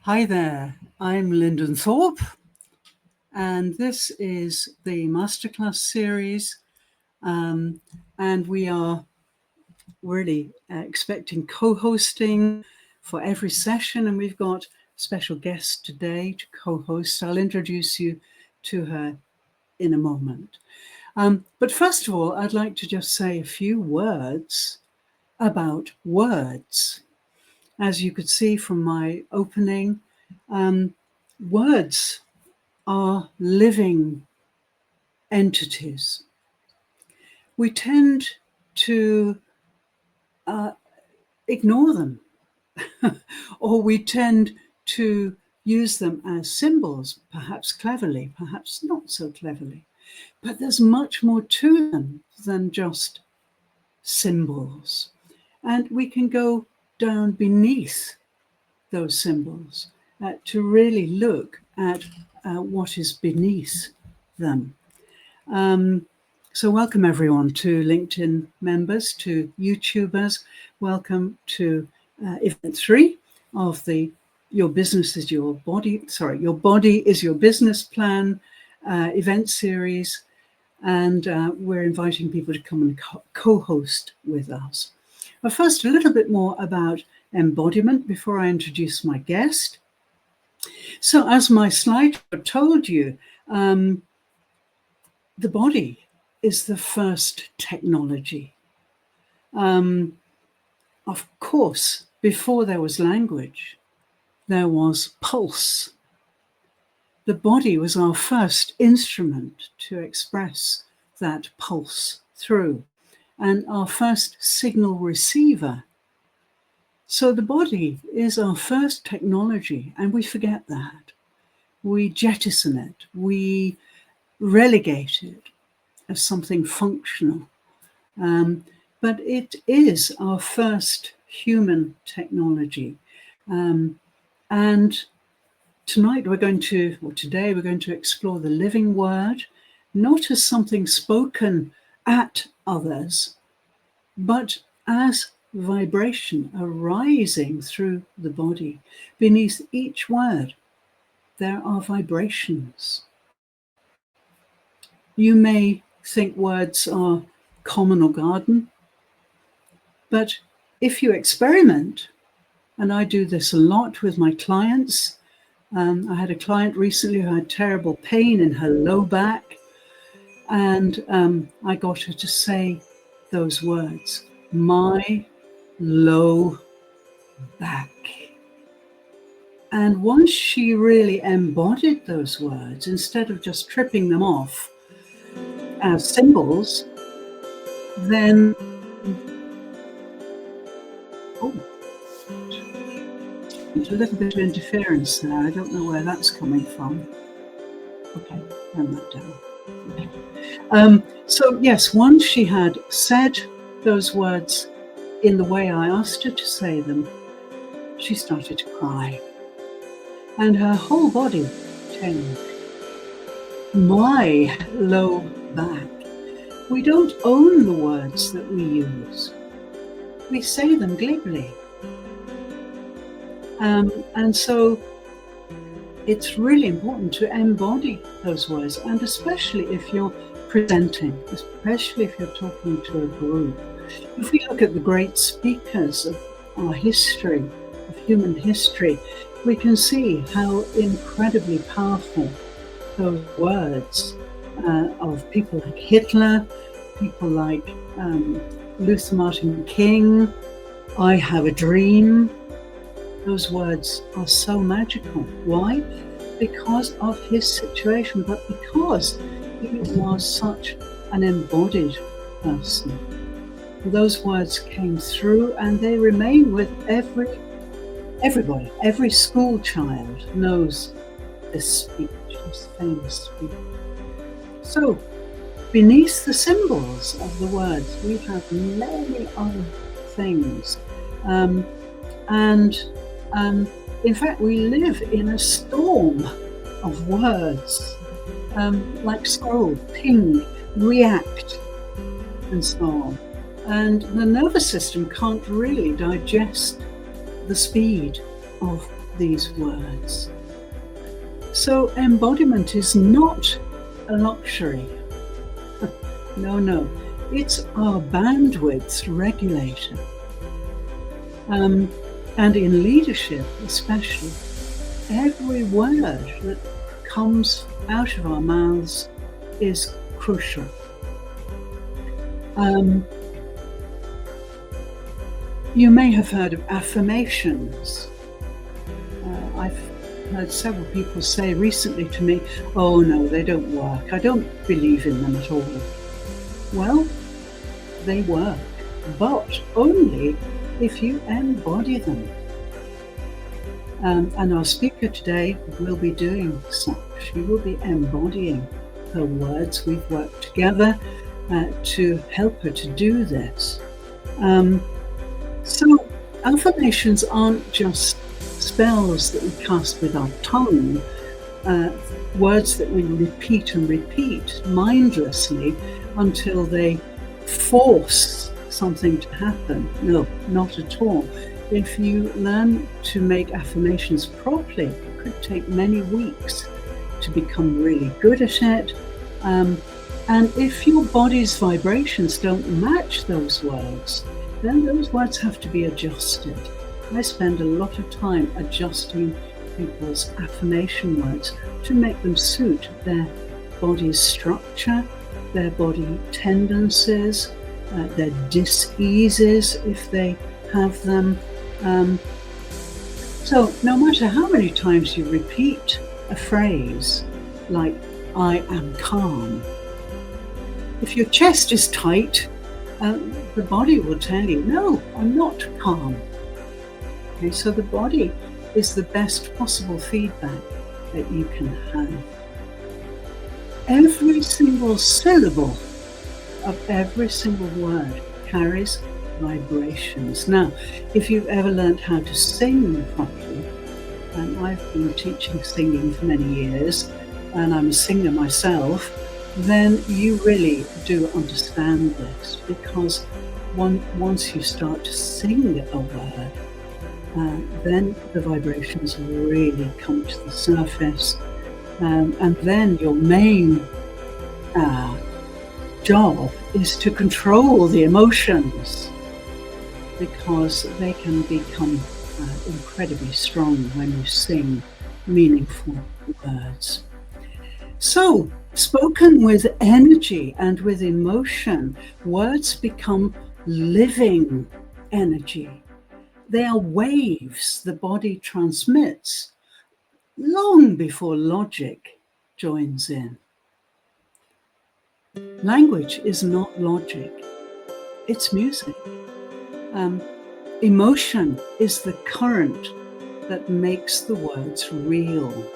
Hi there, I'm Lyndon Thorpe, and this is the Masterclass series, and we are really expecting co-hosting for every session, and we've got a special guest today to co-host. I'll introduce you to her in a moment. But first of all, I'd like to just say a few words about words. As you could see from my opening, words are living entities. We tend to ignore them, or we tend to use them as symbols, perhaps cleverly, perhaps not so cleverly. But there's much more to them than just symbols. And we can go down beneath those symbols to really look at what is beneath them. So welcome everyone to LinkedIn members, to YouTubers. Welcome to event 3 of the Your Business is Your Body, Your Body is Your Business Plan event series. And we're inviting people to come and co-host with us. But first, a little bit more about embodiment before I introduce my guest. So as my slide told you, the body is the first technology. Of course, before there was language, there was pulse. The body was our first instrument to express that pulse through, and our first signal receiver. So the body is our first technology, and we forget that. We jettison it, we relegate it as something functional. But it is our first human technology. And today we're going to explore the living word, not as something spoken at others, but as vibration arising through the body. Beneath each word, there are vibrations. You may think words are common or garden, but if you experiment, and I do this a lot with my clients, I had a client recently who had terrible pain in her low back, and I got her to say those words, my low back. And once she really embodied those words, instead of just tripping them off as symbols, then, there's a little bit of interference there. I don't know where that's coming from. Okay, turn that down. Okay. So yes, once she had said those words in the way I asked her to say them, she started to cry. And her whole body changed. My low back. We don't own the words that we use. We say them glibly. And so it's really important to embody those words, and especially if you're presenting, especially if you're talking to a group. If we look at the great speakers of our history, of human history, we can see how incredibly powerful those words of people like Hitler, people like Luther Martin King, I have a dream. Those words are so magical. Why? Because of his situation, but because he was such an embodied person. Those words came through, and they remain with everybody. Every school child knows this speech, this famous speech. So, beneath the symbols of the words, we have many other things. In fact, we live in a storm of words, like scroll, ping, react, and so on. And the nervous system can't really digest the speed of these words. So embodiment is not a luxury. No, it's our bandwidth regulator. And in leadership especially, every word that comes out of our mouths is crucial. You may have heard of affirmations. I've heard several people say recently to me, oh no, they don't work. I don't believe in them at all. Well, they work, but only if you embody them. And our speaker today will be doing such. She will be embodying her words. We've worked together to help her to do this. So affirmations aren't just spells that we cast with our tongue, words that we repeat and repeat mindlessly until they force something to happen. No, not at all. If you learn to make affirmations properly, it could take many weeks to become really good at it. And if your body's vibrations don't match those words, then those words have to be adjusted. I spend a lot of time adjusting people's affirmation words to make them suit their body's structure, their body tendencies, their dis-eases if they have them. So no matter how many times you repeat a phrase like, I am calm, if your chest is tight, the body will tell you, no, I'm not calm. Okay, so the body is the best possible feedback that you can have. Every single syllable of every single word carries vibrations. Now, if you've ever learned how to sing properly, and I've been teaching singing for many years, and I'm a singer myself, then you really do understand this, because once you start to sing a word, then the vibrations really come to the surface, and then your main job is to control the emotions, because they can become incredibly strong when you sing meaningful words. So, spoken with energy and with emotion, words become living energy. They are waves the body transmits long before logic joins in. Language is not logic, it's music. Emotion is the current that makes the words real.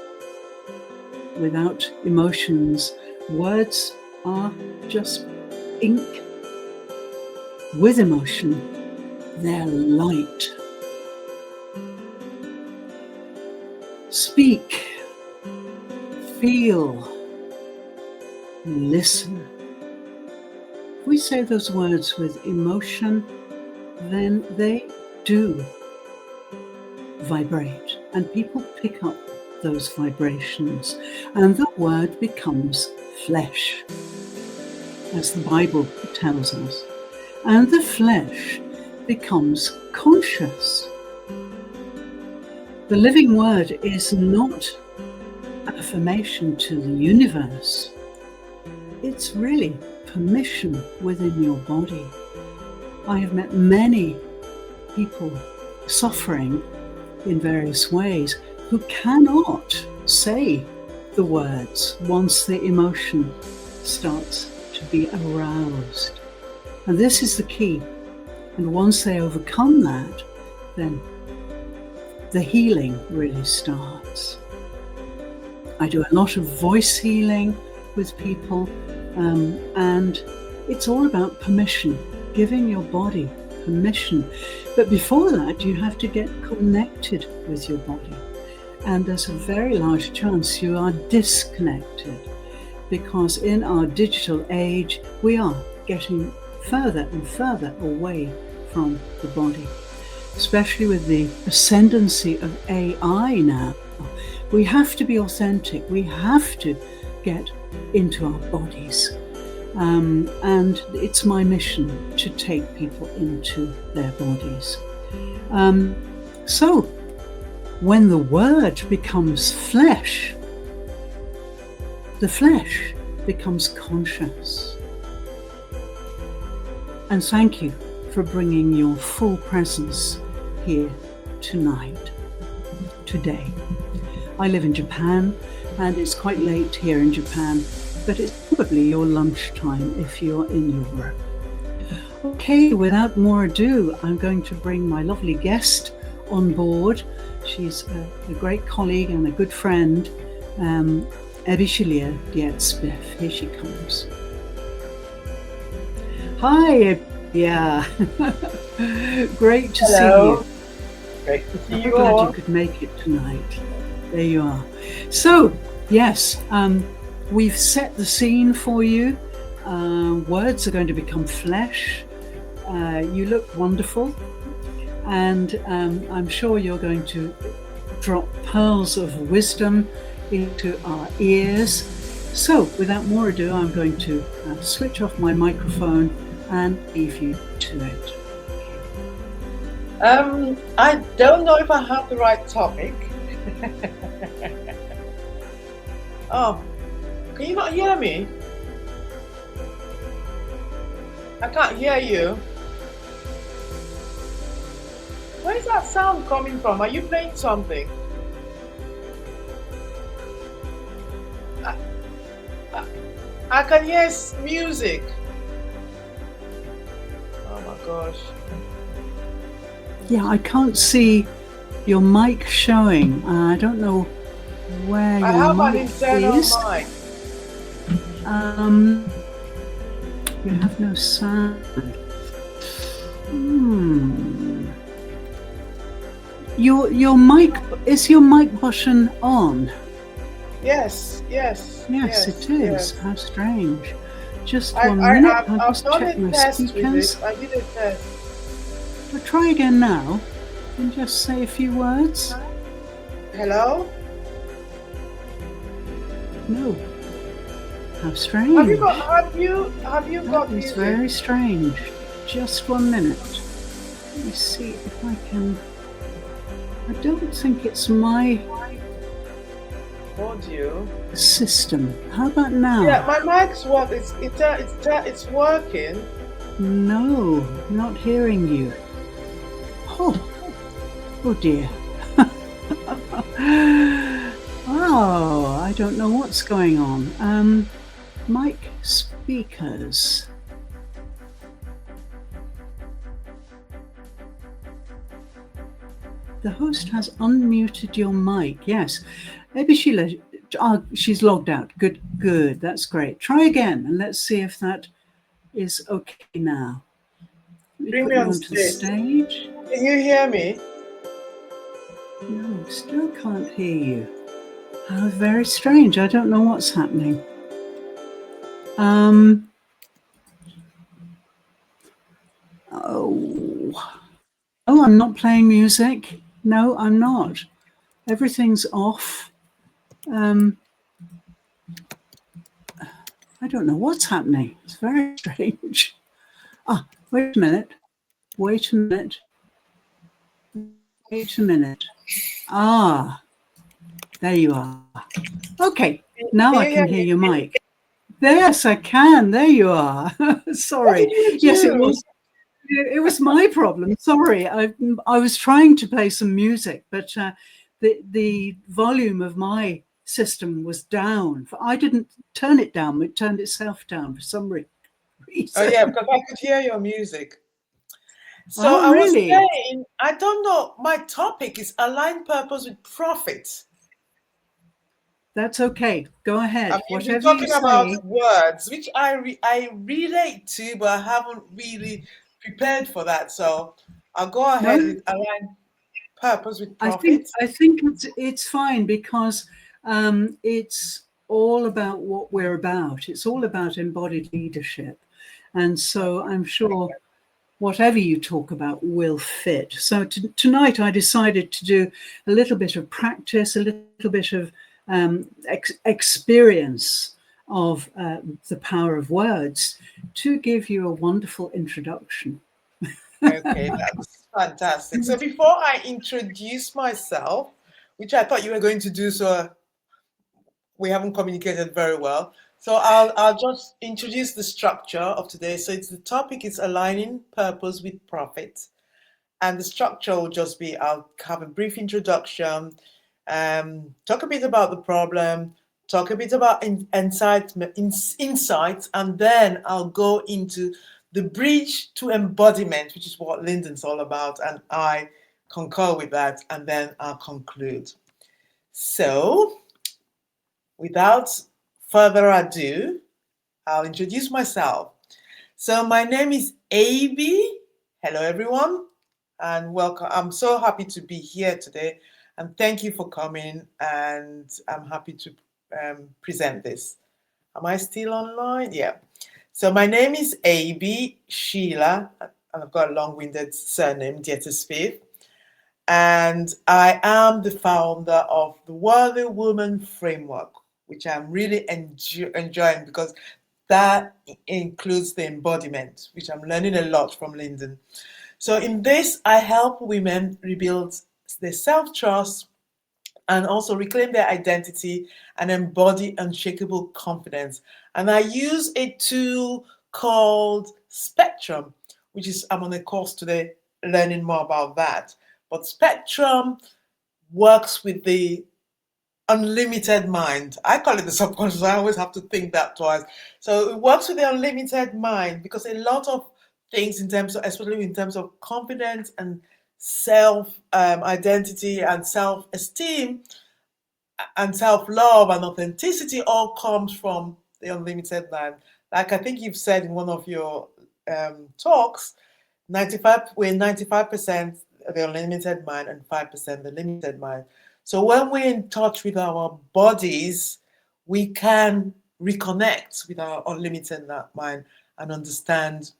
Without emotions, words are just ink. With emotion, they're light. Speak, feel, listen. If we say those words with emotion, then they do vibrate, and people pick up those vibrations, and the word becomes flesh, as the Bible tells us, and the flesh becomes conscious. The living word is not affirmation to the universe. It's really permission within your body. I have met many people suffering in various ways who cannot say the words once the emotion starts to be aroused. And this is the key. And once they overcome that, then the healing really starts. I do a lot of voice healing with people, and it's all about permission, giving your body permission. But before that, you have to get connected with your body. And there's a very large chance you are disconnected, because in our digital age, we are getting further and further away from the body, especially with the ascendancy of AI now. We have to be authentic. We have to get into our bodies. And it's my mission to take people into their bodies. So when the word becomes flesh, the flesh becomes conscious. And thank you for bringing your full presence here tonight, today. I live in Japan, and it's quite late here in Japan, but it's probably your lunchtime if you're in Europe. Okay, without more ado, I'm going to bring my lovely guest on board. She's a great colleague and a good friend, Ebi Sheila Event. Here she comes. Hi, yeah. Great to see you. Great to see I'm you glad all. you could make it tonight. There you are. So, yes, we've set the scene for you. Words are going to become flesh. You look wonderful. And I'm sure you're going to drop pearls of wisdom into our ears. So, without more ado, I'm going to switch off my microphone and leave you to it. I don't know if I have the right topic. Oh, can you not hear me? I can't hear you. Where is that sound coming from? Are you playing something? I can hear music. Oh my gosh. Yeah, I can't see your mic showing. I don't know where I your have an mic internal is. mic. You have no sound. Your mic, is your mic button on? Yes. Yes, it is. Yes. How strange. Just 1 minute. I'll just check my speakers. I did a test. I'll try again now and just say a few words. Hello? No. How strange. Have you got That is music? very strange. Just 1 minute. Let me see if I can. I don't think it's my audio system. How about now? Yeah, my mic's what? It's working. No, not hearing you. Oh dear. Oh, I don't know what's going on. Mic speakers. The host has unmuted your mic. Yes. Ebi Sheila, she's logged out. Good. That's great. Try again and let's see if that is okay now. Bring me on onto the stage. Can you hear me? No, still can't hear you. How very strange. I don't know what's happening. Oh, I'm not playing music. No, I'm not. Everything's off. I don't know what's happening. It's very strange. Wait a minute. There you are. Okay, now I can hear your mic. Yes, I can. There you are. Sorry. Yes, it was. It was my problem. Sorry, I was trying to play some music, but the volume of my system was down. I didn't turn it down; it turned itself down for some reason. Oh yeah, because I could hear your music. So I was saying, I don't know. My topic is align purpose with profit. That's okay. Go ahead. I mean, we're talking about words, which I relate to, but I haven't really prepared for that. So I'll go ahead with align purpose with profit. I think it's fine because it's all about what we're about. It's all about embodied leadership. And so I'm sure whatever you talk about will fit. So tonight I decided to do a little bit of practice, a little bit of experience of the power of words to give you a wonderful introduction. Okay, that's fantastic. So before I introduce myself, which I thought you were going to do, so we haven't communicated very well. So I'll just introduce the structure of today. So the topic is aligning purpose with profit. And the structure will just be, I'll have a brief introduction, talk a bit about the problem, talk a bit about insights, and then I'll go into the bridge to embodiment, which is what Lyndon's all about, and I concur with that, and then I'll conclude. So without further ado, I'll introduce myself. So my name is Ebi. Hello, everyone, and welcome. I'm so happy to be here today, and thank you for coming. And I'm happy to present this. Am I still online? Yeah. So my name is Ebi Sheila, and I've got a long-winded surname, Smith. And I am the founder of the Worthy Woman Framework, which I'm really enjoying because that includes the embodiment, which I'm learning a lot from Lyndon. So in this, I help women rebuild their self-trust and also reclaim their identity and embody unshakable confidence. And I use a tool called Spectrum, which is, I'm on a course today learning more about that. But Spectrum works with the unlimited mind. I call it the subconscious. I always have to think that twice. So it works with the unlimited mind because a lot of things in terms of, especially in terms of confidence and self identity and self-esteem and self-love and authenticity all comes from the unlimited mind. Like I think you've said in one of your talks, 95% the unlimited mind and 5% the limited mind. So when we're in touch with our bodies, we can reconnect with our unlimited mind and understand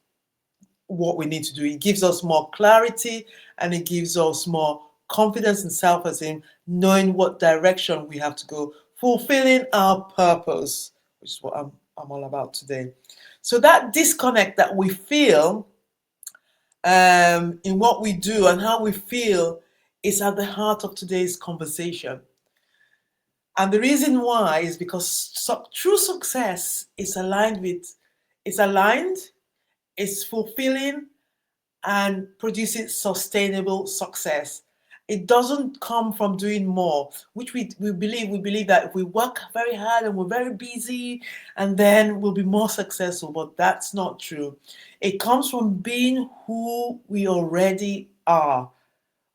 what we need to do. It gives us more clarity and it gives us more confidence and self-esteem, knowing what direction we have to go, fulfilling our purpose, which is what I'm all about today. So that disconnect that we feel in what we do and how we feel is at the heart of today's conversation. And the reason why is because true success is aligned, it's fulfilling, and producing sustainable success. It doesn't come from doing more, which we believe. We believe that if we work very hard and we're very busy, and then we'll be more successful. But that's not true. It comes from being who we already are,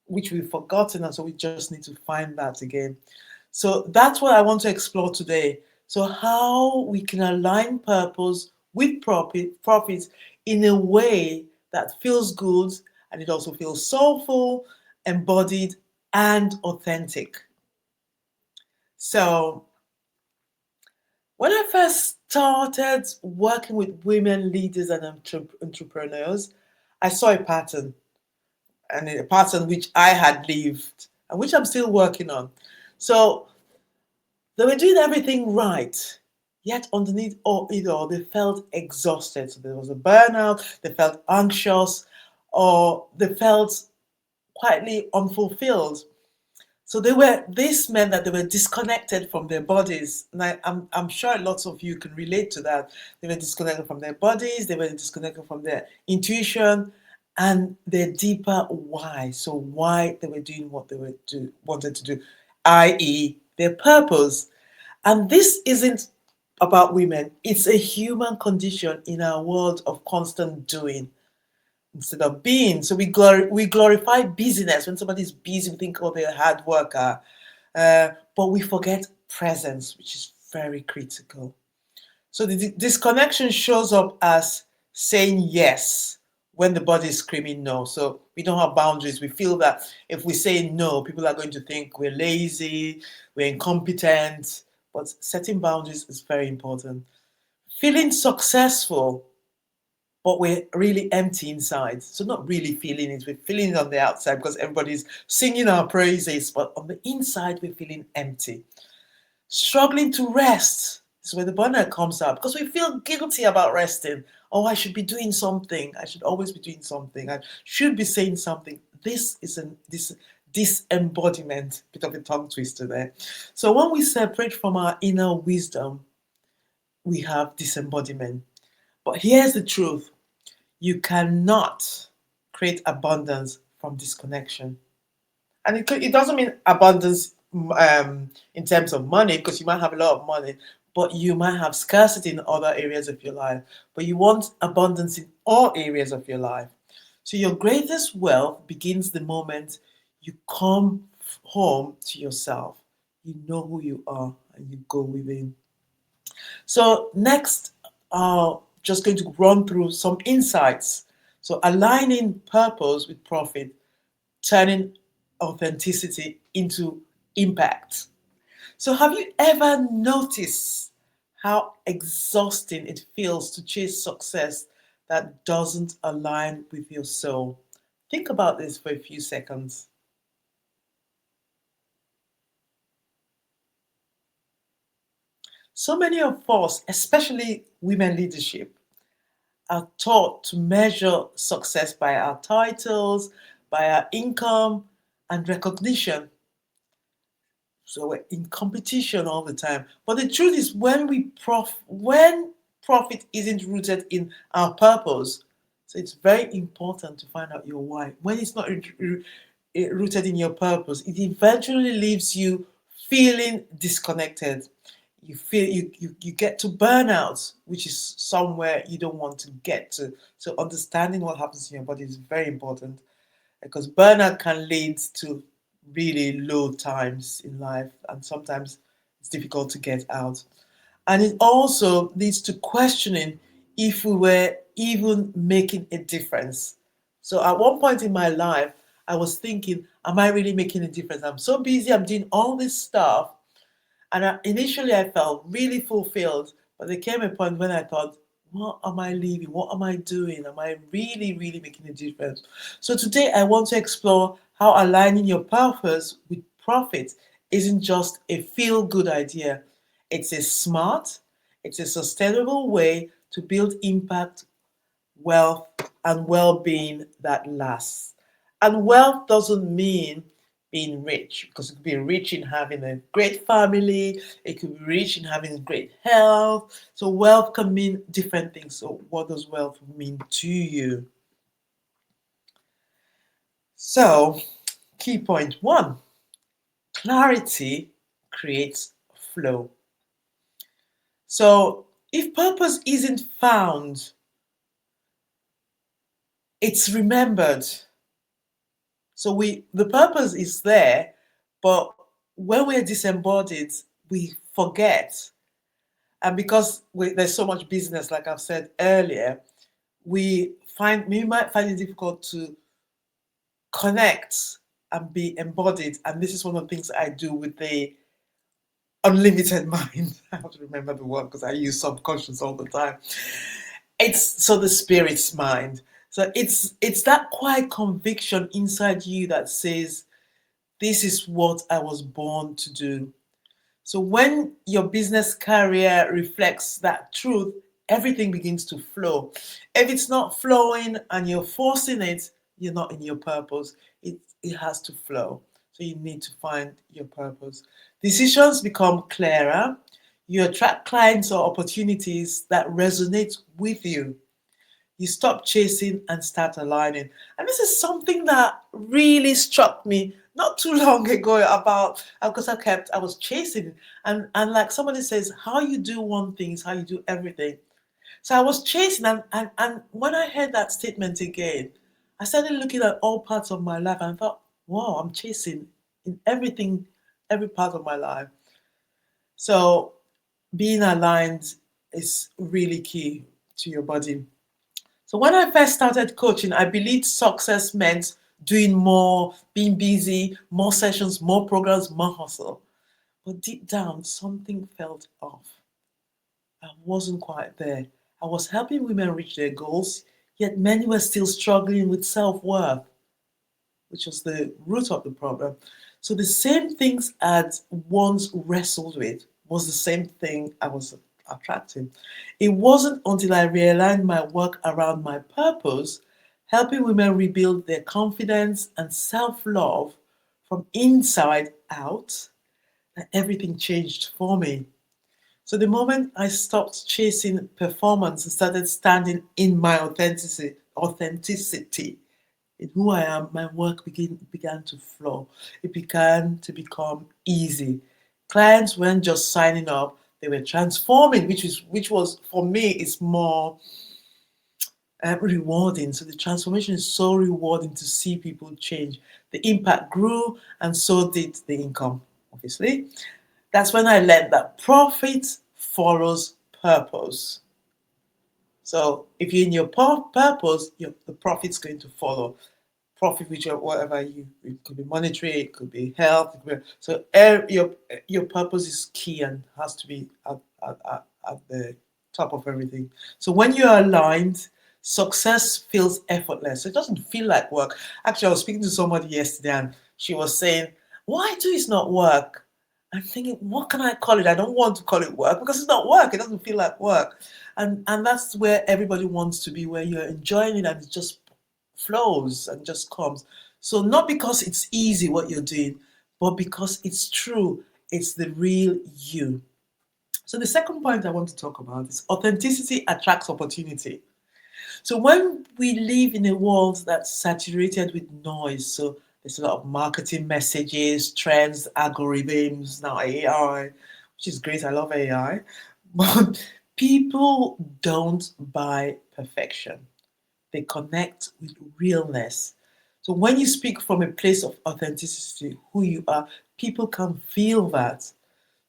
which we've forgotten, and so we just need to find that again. So that's what I want to explore today. So how we can align purpose with profits in a way that feels good and it also feels soulful, embodied, and authentic. So when I first started working with women leaders and entrepreneurs, I saw a pattern, and a pattern which I had lived and which I'm still working on. So they were doing everything right, yet underneath it all, they felt exhausted. So there was a burnout, they felt anxious, or they felt quietly unfulfilled. So this meant that they were disconnected from their bodies. And I'm sure lots of you can relate to that. They were disconnected from their bodies, they were disconnected from their intuition and their deeper why. So why they were doing what they wanted to do, i.e., their purpose. And this isn't about women, it's a human condition in our world of constant doing instead of being. So we glorify busyness. When somebody's busy, we think, oh, they're a hard worker. But we forget presence, which is very critical. So the disconnection shows up as saying yes when the body is screaming no. So we don't have boundaries. We feel that if we say no, people are going to think we're lazy, we're incompetent. But setting boundaries is very important. Feeling successful, but we're really empty inside. So not really feeling it, we're feeling it on the outside because everybody's singing our praises, but on the inside, we're feeling empty. Struggling to rest is where the burnout comes out because we feel guilty about resting. Oh, I should be doing something. I should always be doing something. I should be saying something. This is this disembodiment, bit of a tongue twister there. So when we separate from our inner wisdom, we have disembodiment. But here's the truth. You cannot create abundance from disconnection. And it doesn't mean abundance in terms of money, because you might have a lot of money, but you might have scarcity in other areas of your life. But you want abundance in all areas of your life. So your greatest wealth begins the moment you come home to yourself. You know who you are and you go within. So next, just going to run through some insights. So aligning purpose with profit, turning authenticity into impact. So have you ever noticed how exhausting it feels to chase success that doesn't align with your soul? Think about this for a few seconds. So many of us, especially women leadership, are taught to measure success by our titles, by our income, and recognition. So we're in competition all the time. But the truth is, when profit isn't rooted in our purpose, so it's very important to find out your why. When it's not rooted in your purpose, it eventually leaves you feeling disconnected. You feel you get to burnout, which is somewhere you don't want to get to. So understanding what happens in your body is very important, because burnout can lead to really low times in life, and sometimes it's difficult to get out. And it also leads to questioning if we were even making a difference. So at one point in my life, I was thinking, am I really making a difference? I'm so busy, I'm doing all this stuff. And initially, I felt really fulfilled. But there came a point when I thought, what am I leaving? What am I doing? Am I really, really making a difference? So today, I want to explore how aligning your purpose with profit isn't just a feel good idea. It's a smart, it's a sustainable way to build impact, wealth, and well being that lasts. And wealth doesn't mean being rich, because it could be rich in having a great family, it could be rich in having great health. So, wealth can mean different things. So, what does wealth mean to you? So, key point one, clarity creates flow. So, if purpose isn't found, it's remembered. So the purpose is there, but when we're disembodied, we forget. And because there's so much business, like I've said earlier, we might find it difficult to connect and be embodied. And this is one of the things I do with the unlimited mind. I have to remember the word because I use subconscious all the time. It's so the spirit's mind. So it's that quiet conviction inside you that says, this is what I was born to do. So when your business career reflects that truth, everything begins to flow. If it's not flowing and you're forcing it, you're not in your purpose. It has to flow. So you need to find your purpose. Decisions become clearer. You attract clients or opportunities that resonate with you. You stop chasing and start aligning. And this is something that really struck me not too long ago about, because I was chasing, and like somebody says, how you do one thing is how you do everything. So I was chasing, and when I heard that statement again, I started looking at all parts of my life and thought, wow, I'm chasing in everything, every part of my life. So being aligned is really key to your body. So when I first started coaching, I believed success meant doing more, being busy, more sessions, more programs, more hustle. But deep down, something felt off. I wasn't quite there. I was helping women reach their goals, yet many were still struggling with self-worth, which was the root of the problem. So the same things I'd once wrestled with was the same thing I was attracting. It wasn't until I realigned my work around my purpose, helping women rebuild their confidence and self-love from inside out, that everything changed for me. So the moment I stopped chasing performance and started standing in my authenticity, in who I am, my work began to flow. It began to become easy. Clients weren't just signing up; they were transforming, which was for me is more rewarding. So the transformation is so rewarding to see people change. The impact grew, and so did the income, obviously. That's when I learned that profit follows purpose. So if you're in your purpose, the profit's going to follow. Profit, which whatever it could be monetary, it could be health. So your purpose is key and has to be at the top of everything. So when you're aligned, success feels effortless. It doesn't feel like work. Actually, I was speaking to somebody yesterday and she was saying, "Why do it not work?" I'm thinking, what can I call it? I don't want to call it work because it's not work. It doesn't feel like work. And that's where everybody wants to be, where you're enjoying it and it just flows and just comes. So not because it's easy what you're doing, but because it's true. It's the real you. So the second point I want to talk about is authenticity attracts opportunity. So when we live in a world that's saturated with noise, so there's a lot of marketing messages, trends, algorithms, now AI, which is great. I love AI. But people don't buy perfection. They connect with realness. So when you speak from a place of authenticity, who you are, people can feel that.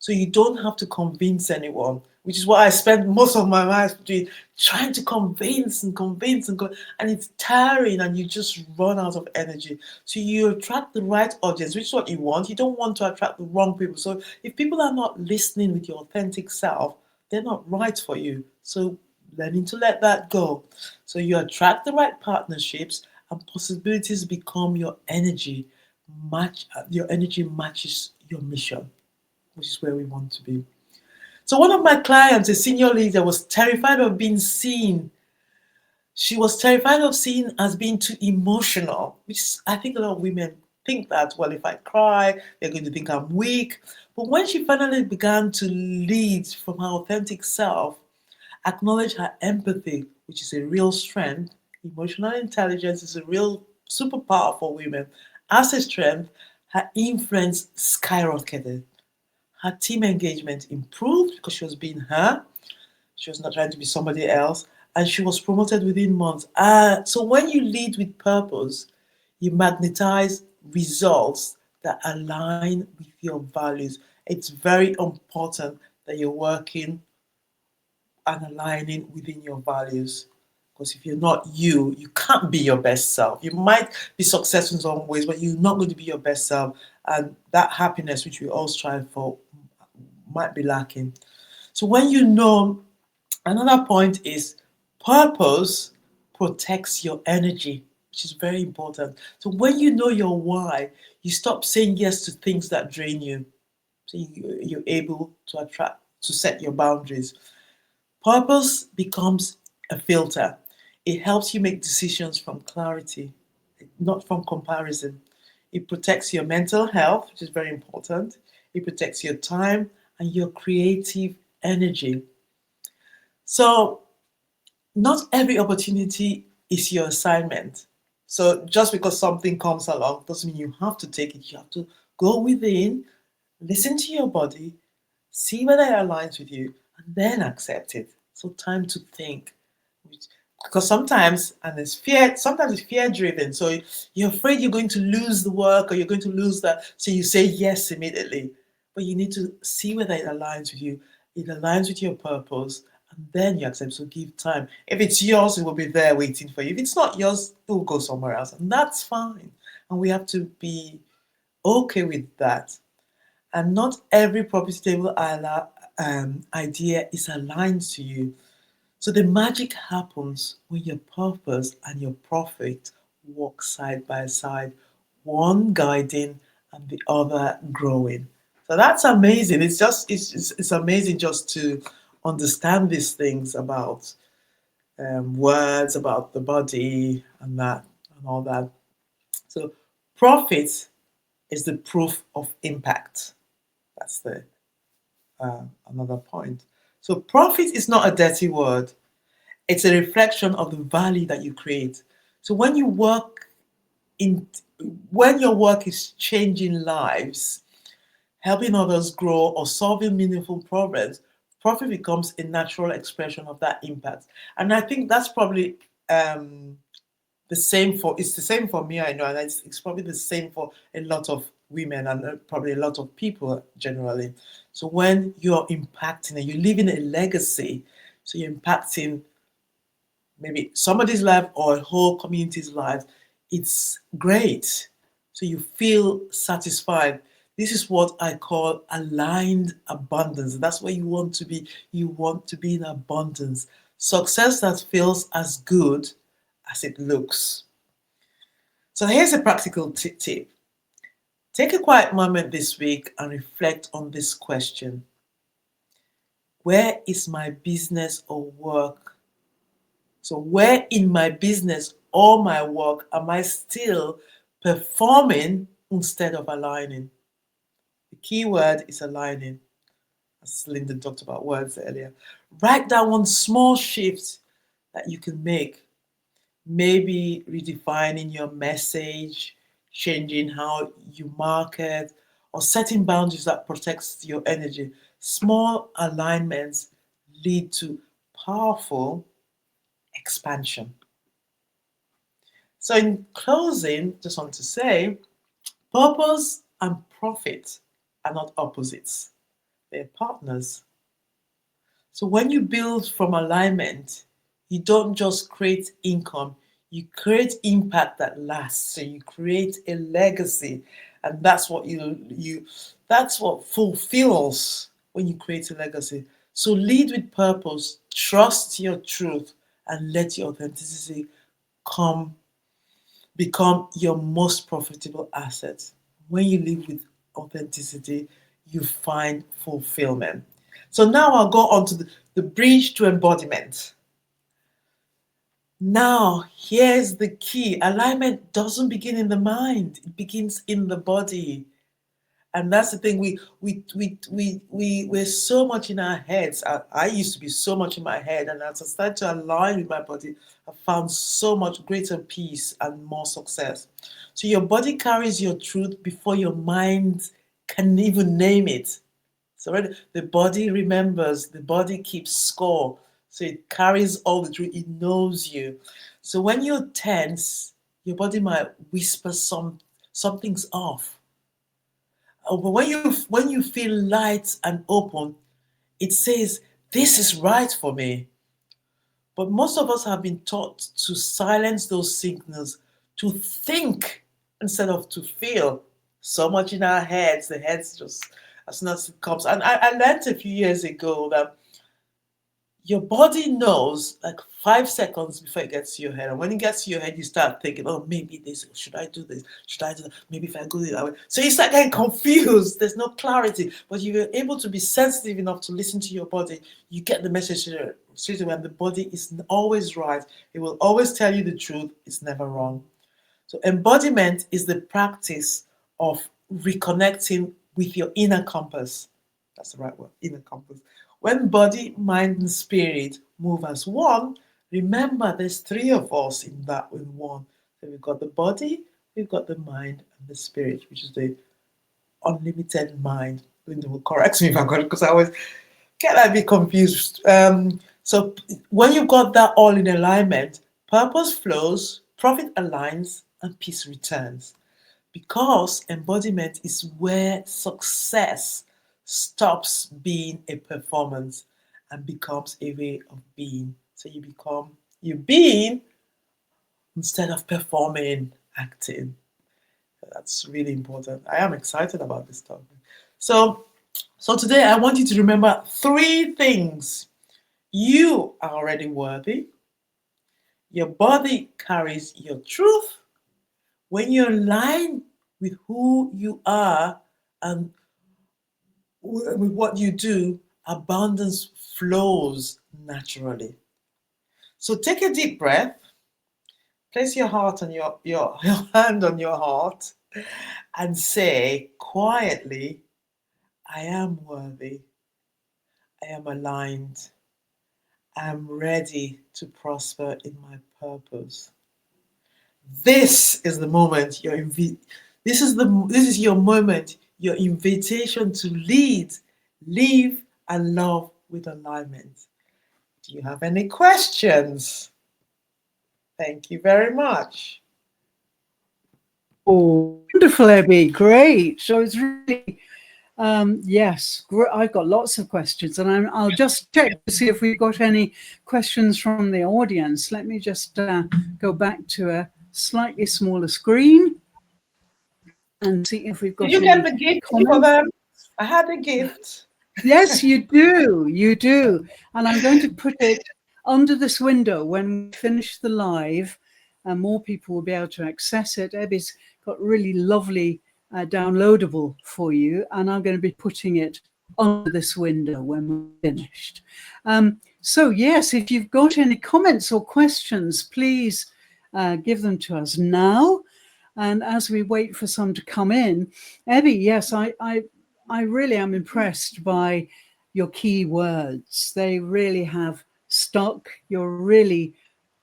So you don't have to convince anyone, which is what I spent most of my life doing, trying to convince and convince and it's tiring and you just run out of energy. So you attract the right audience, which is what you want. You don't want to attract the wrong people. So if people are not listening with your authentic self, they're not right for you. So learning to let that go. So you attract the right partnerships and possibilities become your energy. Your energy matches your mission, which is where we want to be. So one of my clients, a senior leader, was terrified of being seen. She was terrified of seen as being too emotional, which I think a lot of women think that, well, if I cry, they're going to think I'm weak. But when she finally began to lead from her authentic self, acknowledge her empathy, which is a real strength, emotional intelligence is a real superpower for women. As a strength, her influence skyrocketed. Her team engagement improved because she was being her. She was not trying to be somebody else. And she was promoted within months. So when you lead with purpose, you magnetize results that align with your values. It's very important that you're working and aligning within your values. Because if you're not you, you can't be your best self. You might be successful in some ways, but you're not going to be your best self. And that happiness, which we all strive for, might be lacking. So when you know, another point is purpose protects your energy, which is very important. So when you know your why, you stop saying yes to things that drain you. So you're able to attract, to set your boundaries. Purpose becomes a filter. It helps you make decisions from clarity, not from comparison. It protects your mental health, which is very important. It protects your time and your creative energy. So, not every opportunity is your assignment. So, just because something comes along doesn't mean you have to take it. You have to go within, listen to your body, see whether it aligns with you, and then accept it. So, time to think. Because sometimes, and it's fear, sometimes it's fear driven. So, you're afraid you're going to lose the work or you're going to lose that. So, you say yes immediately. But you need to see whether it aligns with you. It aligns with your purpose, and then you accept. So, give time. If it's yours, it will be there waiting for you. If it's not yours, it will go somewhere else. And that's fine. And we have to be okay with that. And not every profitable idea is aligned to you. So the magic happens when your purpose and your profit walk side by side, one guiding and the other growing. So that's amazing. It's amazing just to understand these things about words, about the body, and that and all that. So profit is the proof of impact. That's the another point. So profit is not a dirty word. It's a reflection of the value that you create. So in when your work is changing lives, helping others grow or solving meaningful problems, profit becomes a natural expression of that impact. And I think that's probably the same for it's the same for me, I know, and it's probably the same for a lot of women and probably a lot of people generally. So when you're impacting and you're leaving a legacy, so you're impacting maybe somebody's life or a whole community's life, it's great. So you feel satisfied. This is what I call aligned abundance. That's where you want to be. You want to be in abundance. Success that feels as good as it looks. So here's a practical tip. Take a quiet moment this week and reflect on this question. Where is my business or work? So where in my business or my work am I still performing instead of aligning? The key word is aligning, as Lyndon talked about words earlier. Write down one small shift that you can make. Maybe redefining your message, changing how you market, or setting boundaries that protects your energy. Small alignments lead to powerful expansion. So in closing, just want to say, purpose and profit are not opposites. They're partners. So when you build from alignment, you don't just create income, you create impact that lasts. So you create a legacy. And that's what that's what fulfills when you create a legacy. So lead with purpose, trust your truth, and let your authenticity come become your most profitable asset. When you live with authenticity, you find fulfillment. So now I'll go on to the bridge to embodiment. Now, here's the key. Alignment doesn't begin in the mind, it begins in the body. And that's the thing, we're so much in our heads. I used to be so much in my head, and as I started to align with my body, I found so much greater peace and more success. So your body carries your truth before your mind can even name it. So the body remembers, the body keeps score. So it carries all the truth, it knows you. So when you're tense, your body might whisper something's off. But when you feel light and open, it says, this is right for me. But most of us have been taught to silence those signals, to think instead of to feel. So much in our heads, the heads just, as soon as it comes. And I learned a few years ago that your body knows like 5 seconds before it gets to your head. And when it gets to your head, you start thinking, oh, maybe this, should I do this? Should I do that? Maybe if I go that way. So you start getting confused. There's no clarity. But you're able to be sensitive enough to listen to your body. You get the message straight away, and the body is always right. It will always tell you the truth. It's never wrong. So embodiment is the practice of reconnecting with your inner compass. That's the right word, inner compass. When body, mind, and spirit move as one, remember there's three of us in that in one. So we've got the body, we've got the mind, and the spirit, which is the unlimited mind. Linda will correct me if I'm going, because I always get a bit confused. So when you've got that all in alignment, purpose flows, profit aligns, and peace returns. Because embodiment is where success stops being a performance and becomes a way of being. So you become you being instead of performing, acting. That's really important. I am excited about this topic. So today I want you to remember 3 things. You are already worthy. Your body carries your truth. When you align with who you are and with what you do, abundance flows naturally. So take a deep breath, place your heart on your hand on your heart, and say quietly, I am worthy, I am aligned, I am ready to prosper in my purpose. This is the moment this is your moment, your invitation to lead, live, and love with alignment. Do you have any questions? Thank you very much. Oh, wonderful, Ebi. Great. So it's really Yes, I've got lots of questions, and I'll just check to see if we've got any questions from the audience. Let me just go back to a slightly smaller screen and see if we've got Did you any get the gift for comments. them? I had a gift. Yes, you do. You do. And I'm going to put it under this window when we finish the live, and more people will be able to access it. Ebi's got really lovely downloadable for you, and I'm going to be putting it under this window when we're finished. So yes, if you've got any comments or questions, please give them to us now. And as we wait for some to come in, Ebi, yes, I really am impressed by your key words. They really have stuck. You're really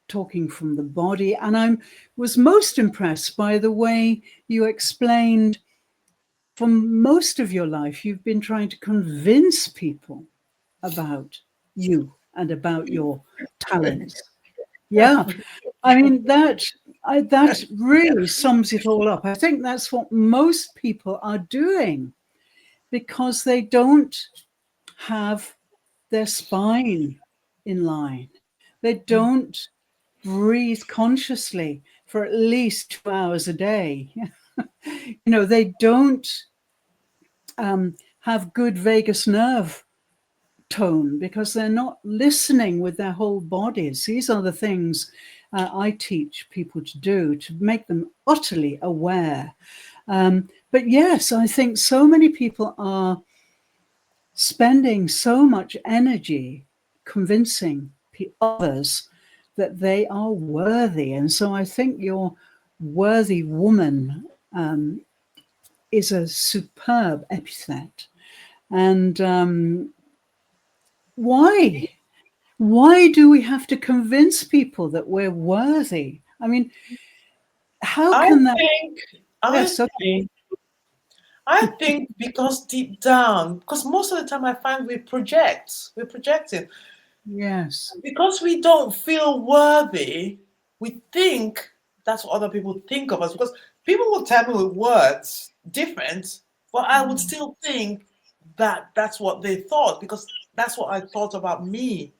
talking from the body. And I was most impressed by the way you explained for most of your life, you've been trying to convince people about you and about your talents. Yeah. I mean, that really sums it all up. I think that's what most people are doing because they don't have their spine in line. They don't breathe consciously for at least 2 hours a day. They don't have good vagus nerve tone because they're not listening with their whole bodies. These are the things I teach people to do to make them utterly aware. But yes, I think so many people are spending so much energy convincing others that they are worthy. And so I think your worthy woman is a superb epithet. And why? Why do we have to convince people that we're worthy? I mean, how I can that? think, I Yes, okay. think, I think because deep down, because most of the time I find we're projecting. Yes. Because we don't feel worthy, we think that's what other people think of us. Because people will tell me with words different, but I would still think that that's what they thought because that's what I thought about me.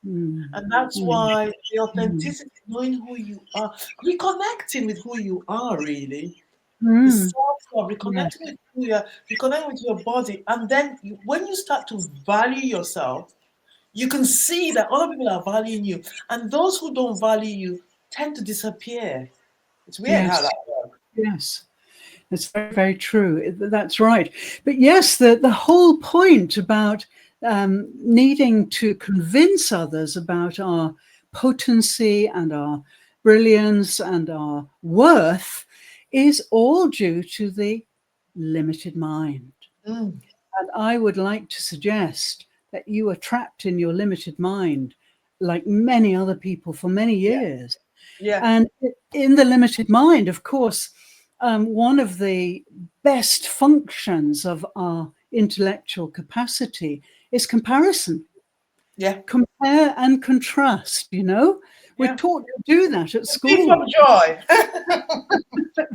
Mm, And that's mm, why the mm, authenticity, knowing who you are, reconnecting with who you are, really. The mm. self-love, Yes. reconnecting with who you are, reconnecting with your body. And then when you start to value yourself, you can see that other people are valuing you. And those who don't value you tend to disappear. It's weird how Yes. that works. Yes. It's very, very true. That's right. But yes, the whole point about needing to convince others about our potency and our brilliance and our worth is all due to the limited mind. Mm, And I would like to suggest that you were trapped in your limited mind, like many other people, for many yeah, years. yeah, And in the limited mind, of course, one of the best functions of our intellectual capacity is comparison. yeah, Compare and contrast, We're yeah. taught to do that at The thief school. of joy.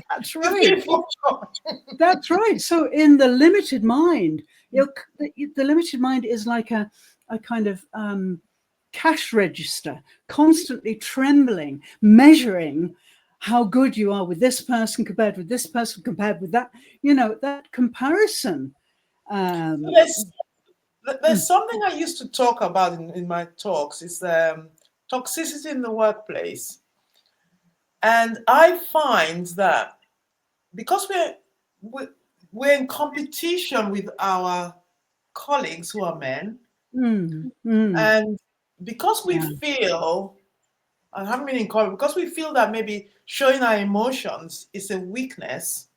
That's The right. thief of joy. That's right. So in the limited mind, the limited mind is like a kind of cash register, constantly trembling, measuring how good you are with this person compared with this person compared with that. That comparison. So Um, there's something I used to talk about in my talks is toxicity in the workplace. And I find that because we're, we're in competition with our colleagues who are men, mm, mm, and because we yeah. feel, I haven't been encouraged, because we feel that maybe showing our emotions is a weakness,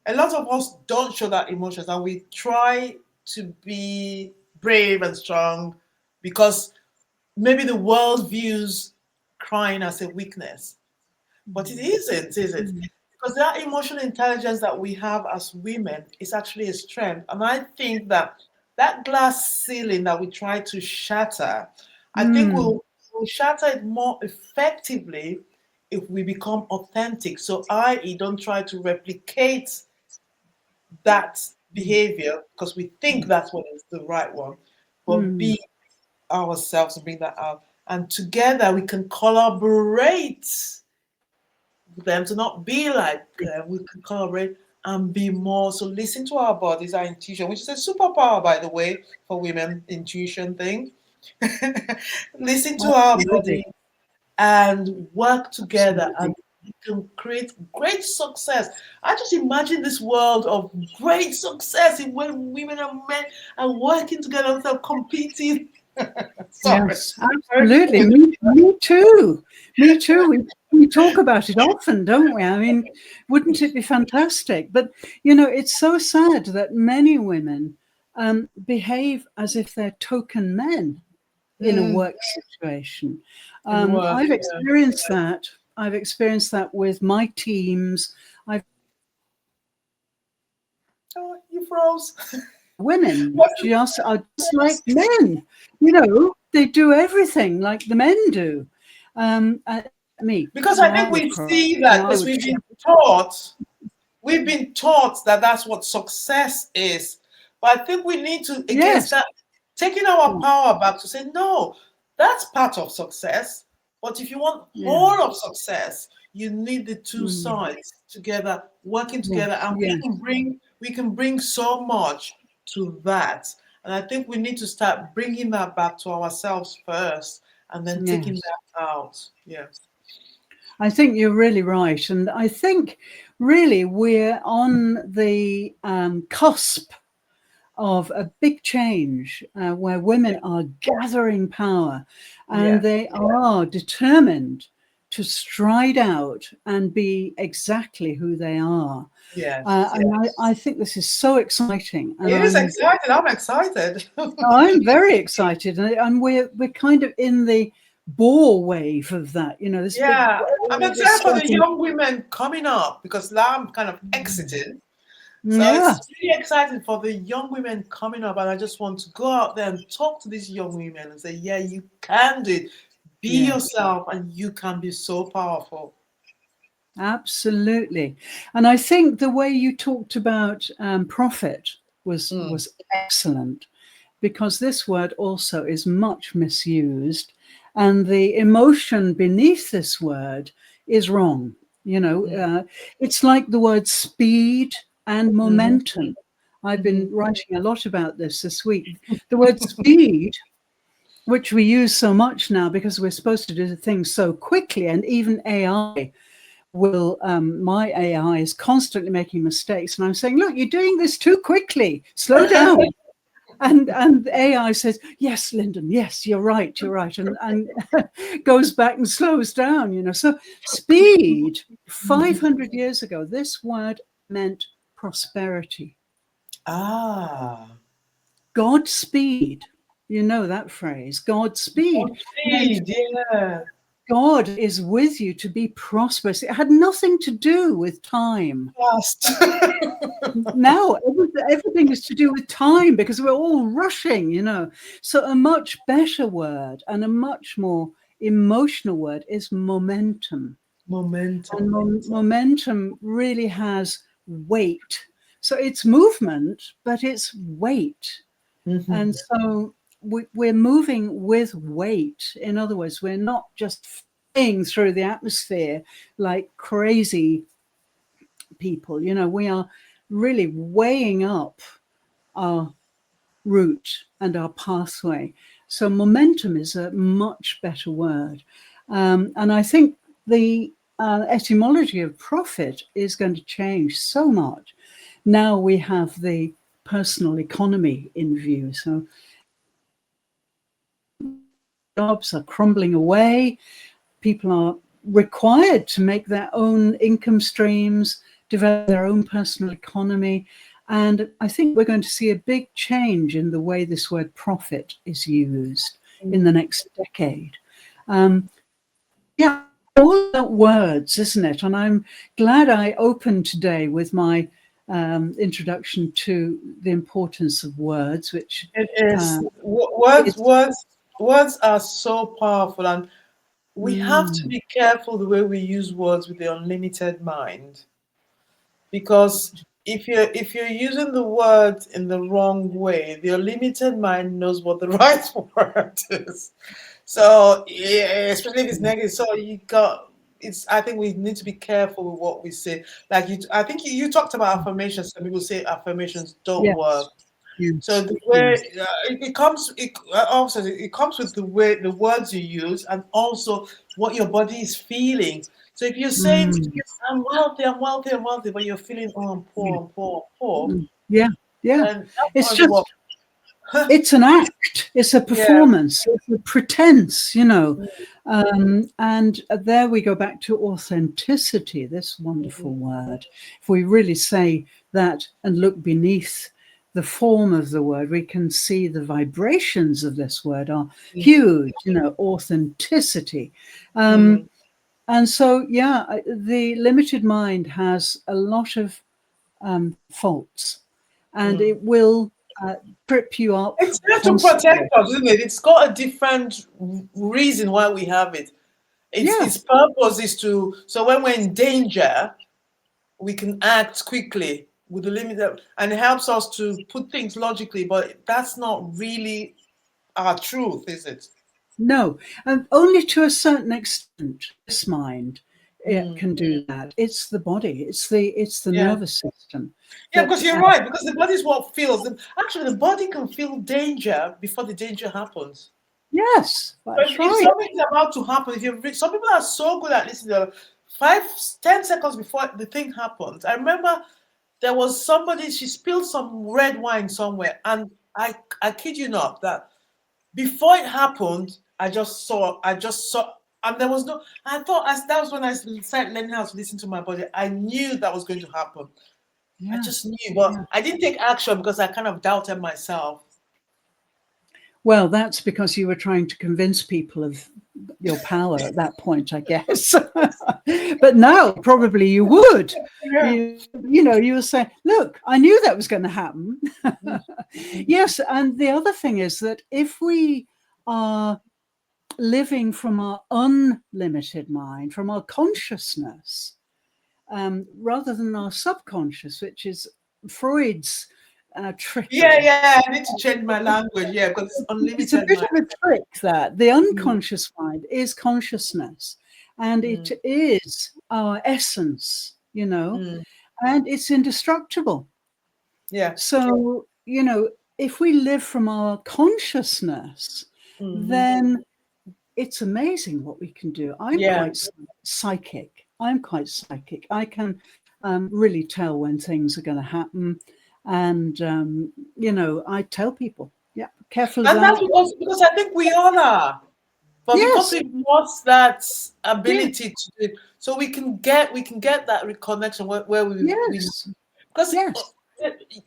a lot of us don't show that emotions and we try to be brave and strong because maybe the world views crying as a weakness. But it isn't, is it? Mm, Because that emotional intelligence that we have as women is actually a strength. And I think that that glass ceiling that we try to shatter, I think mm, we'll shatter it more effectively if we become authentic. So, i.e., don't try to replicate that behavior because we think that's what is the right one, but Mm. be ourselves and bring that out. And together we can collaborate with them to not be like them. We can collaborate and be more. So listen to our bodies, our intuition, which is a superpower, by the way, for women, intuition thing. Listen to our Absolutely. body and work together, and Absolutely. we can create great success. I just imagine this world of great success in when women and men are working together instead of competing. Sorry. Yes, Very absolutely. good. Me too. Me too. We talk about it often, don't we? I mean, wouldn't it be fantastic? But, it's so sad that many women behave as if they're token men in a Mm, work situation. in work, I've yeah. experienced that. I've experienced that with my teams. I've Oh, you froze. women just are just like men. They do everything like the men do. Me, Because I think I would we cry. see that I because would cry. we've been taught that that's what success is. But I think we need to again Yes. start taking our power back to say no, that's part of success. But if you want Yeah. whole of success, you need the two sides together, working together, Yes. and Yes. we can bring so much to that. And I think we need to start bringing that back to ourselves first, and then taking Yes. that out. Yeah. I think you're really right. And I think really we're on the cusp of a big change where women are gathering power and Yeah. they are determined to stride out and be exactly who they are. Yes. And I think this is so exciting. And It is exciting. I'm excited. I'm very excited. And we're kind of in the ball wave of that, this big Yeah. I'm wave is excited for the starting. young women coming up because now I'm kind of exiting. So Yeah. it's really exciting for the young women coming up. And I just want to go out there and talk to these young women and say, yeah, you can do it. Be Yeah. yourself and you can be so powerful. Absolutely. And I think the way you talked about profit Mm. was excellent, because this word also is much misused, and the emotion beneath this word is wrong. Mm. It's like the word speed and Mhm. momentum. I've been Mhm. writing a lot about this week. The word speed, which we use so much now because we're supposed to do things so quickly, and even AI my AI is constantly making mistakes, and I'm saying, look, you're doing this too quickly, slow down. And AI says, yes, Lyndon, yes, you're right, and goes back and slows down. So speed, 500 years ago, this word meant prosperity. Ah. Godspeed, that phrase, Godspeed, meant Yeah. God is with you to be prosperous. It had nothing to do with time. Fast. Now everything is to do with time because we're all rushing. So a much better word and a much more emotional word is momentum. Momentum. And momentum really has weight. So it's movement, but it's weight. And Mhm. so we're moving with weight. In other words, we're not just flying through the atmosphere like crazy people. We are really weighing up our route and our pathway. So momentum is a much better word. And I think the etymology of profit is going to change so much. Now we have the personal economy in view. So jobs are crumbling away. People are required to make their own income streams, develop their own personal economy. And I think we're going to see a big change in the way this word profit is used in the next decade. Yeah, all about words, isn't it? And I'm glad I opened today with my introduction to the importance of words, which It is. is Words are so powerful, and we have to mm, be careful the way we use words with the unlimited mind, because if you're using the word in the wrong way, your limited mind knows what the right word is. So yeah, especially if it's negative. So you got it's. I think we need to be careful with what we say. Like you, I think you talked about affirmations. Some people say affirmations don't work. Yes. So Yes. the way Yes. it comes, it also it comes with the way the words you use, and also what your body is feeling. So if you're saying Mm. I'm wealthy, I'm wealthy, I'm wealthy, but you're feeling oh I'm Yeah. poor, I'm poor, I'm poor, Yeah. Yeah. then that's It's not going to work. just, it's an act, it's a Yeah. performance, it's a pretense, and there we go back to authenticity, this Mhm. wonderful word. If we really say that and look beneath the form of the word, we can see the vibrations of this word are huge, authenticity. Mhm. And so, yeah, the limited mind has a lot of faults, and Mm. it will trip you up It's there to protect constantly. us, isn't it? It's got a different reason why we have it. Yeah. Its purpose is to so when we're in danger, we can act quickly with the limit and it helps us to put things logically, but that's not really our truth, is it? No, and only to a certain extent. This mind it Mm. can do that. It's the body. It's the Yeah. nervous system Yeah, that. because you're right, because the body is what feels. Actually, the body can feel danger before the danger happens. Yes, So that's if right. something is about to happen, if you some people are so good at listening, 5, 10 seconds before the thing happens. I remember there was somebody, she spilled some red wine somewhere, and I kid you not, that before it happened, I just saw, and there was no, I thought as that was when I started learning how to listen to my body. I knew that was going to happen. I Yeah. just knew, but Yeah. I didn't take action because I kind of doubted myself. Well, that's because you were trying to convince people of your power at that point, I guess. But now probably you would. Yeah. You were saying, look, I knew that was going to happen. Mm. Yes, and the other thing is that if we are living from our unlimited mind, from our consciousness, rather than our subconscious, which is Freud's Yeah, tricky. yeah, I need to change my language. Yeah, because it's It's a unlimited bit mind. of a trick that the Mm, unconscious mind is consciousness, and it mm, is our essence, mm. and it's indestructible. Yeah. So, if we live from our consciousness, Hmm. then it's amazing what we can do. I'm Yeah. quite psychic. I'm quite psychic. I can really tell when things are going to happen. And, I tell people, yeah, careful of And that's that. because I think we all are. But because Yes, we've lost that yes, ability to do it, so we can get that reconnection where we yes, because yes,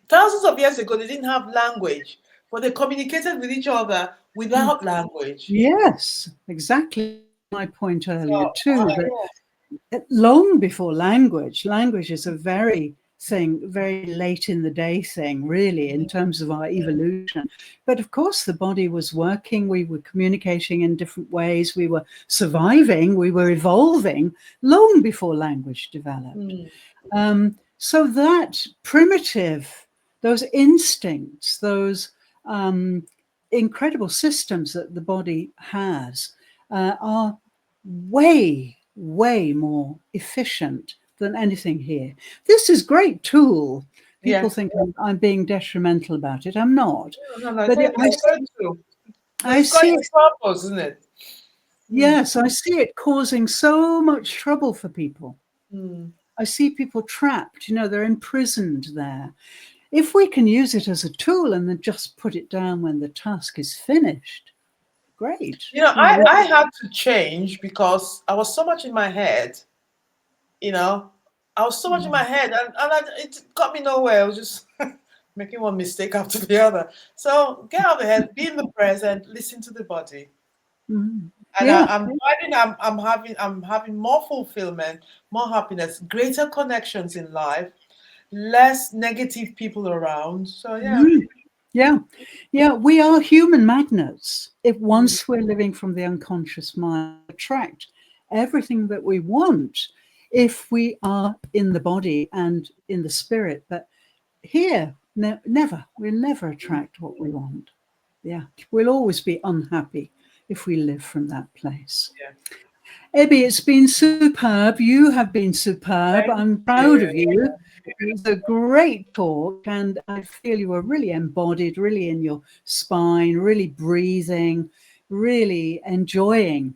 thousands of years ago they didn't have language, but they communicated with each other mm, without language. yes, exactly my point earlier, So too, that long before language is a very late in the day thing, really, in terms of our evolution. But of course, the body was working, we were communicating in different ways, we were surviving, we were evolving long before language developed. mm, So that primitive, those instincts, those incredible systems that the body has are way more efficient than anything here. This is great tool. People yeah. think I'm being detrimental about it. I'm not, No, no, but it's very true. Because I it's got see its it. purpose, isn't it? Mm, Yes, I see it causing so much trouble for people. mm. I see people trapped. They're imprisoned there. If we can use it as a tool and then just put it down when the task is finished, great. I had to change because I was so much in my head, you know. I was so much in my head it got me nowhere. I was just making one mistake after the other. So get out of the head, be in the present, listen to the body. Mhm. And Yeah, I'm finding I'm having more fulfillment, more happiness, greater connections in life, less negative people around. So yeah. mm, yeah, yeah. We are human magnets. If Mm, once we're living from the unconscious mind, attract everything that we want if we are in the body and in the spirit. But here, never. We'll never attract what we want. Yeah, we'll always be unhappy if we live from that place. Yeah. Ebi, it's been superb. You have been superb. Thank I'm proud you. of you. It was a great talk, and I feel you were really embodied, really in your spine, really breathing, really enjoying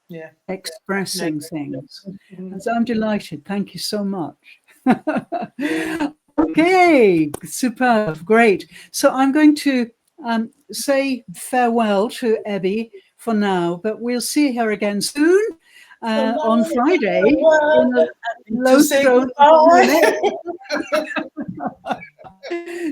Yeah. expressing Yeah. things. Mhm. And so I'm delighted. Thank you so much. Okay, superb, great. So I'm going to say farewell to Ebi for now, but we'll see her again soon So now on Friday in a to say Lodestone. goodbye.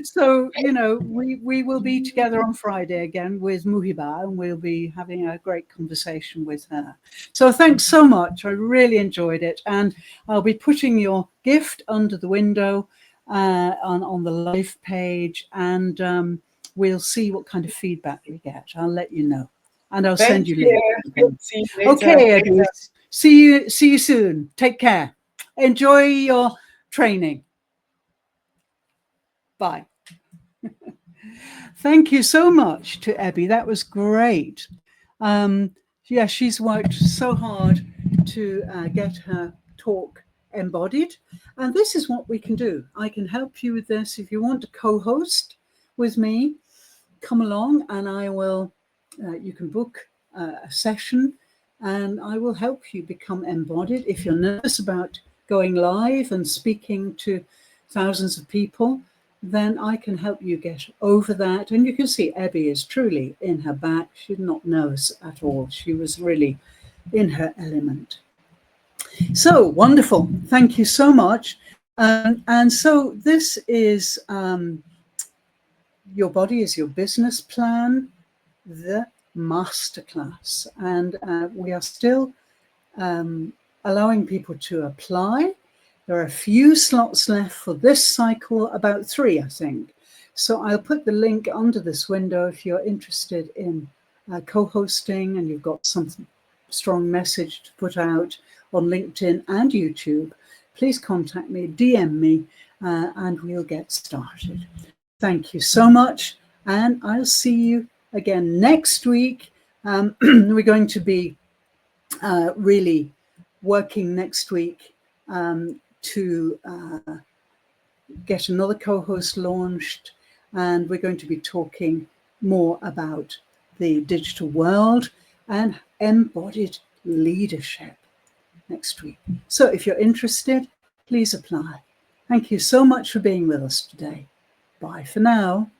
So, you know, we will be together on Friday again with Muhiba, and we'll be having a great conversation with her. So thanks so much. I really enjoyed it. And I'll be putting your gift under the window on the live page, and we'll see what kind of feedback we get. I'll let you know. And I'll send Thank you you. links. See you later. Okay, Ebi. See you soon. Take care. Enjoy your training. Bye. Thank you so much to Ebi. That was great. Yeah, she's worked so hard to get her talk embodied. And this is what we can do. I can help you with this. If you want to co-host with me, come along and I will, you can book a session and I will help you become embodied. If you're nervous about going live and speaking to thousands of people, then I can help you get over that. And you can see Ebi is truly in her back. She's not nervous at all. She was really in her element. So wonderful. Thank you so much. And so this is Your Body is Your Business Plan, the masterclass. And we are still allowing people to apply. There are a few slots left for this cycle, about 3, I think. So I'll put the link under this window if you're interested in co-hosting and you've got some strong message to put out on LinkedIn and YouTube. Please contact me, DM me, and we'll get started. Thank you so much. And I'll see you again next week. We're going to be really working next week to get another co-host launched, and we're going to be talking more about the digital world and embodied leadership next week. So if you're interested, please apply. Thank you so much for being with us today. Bye for now.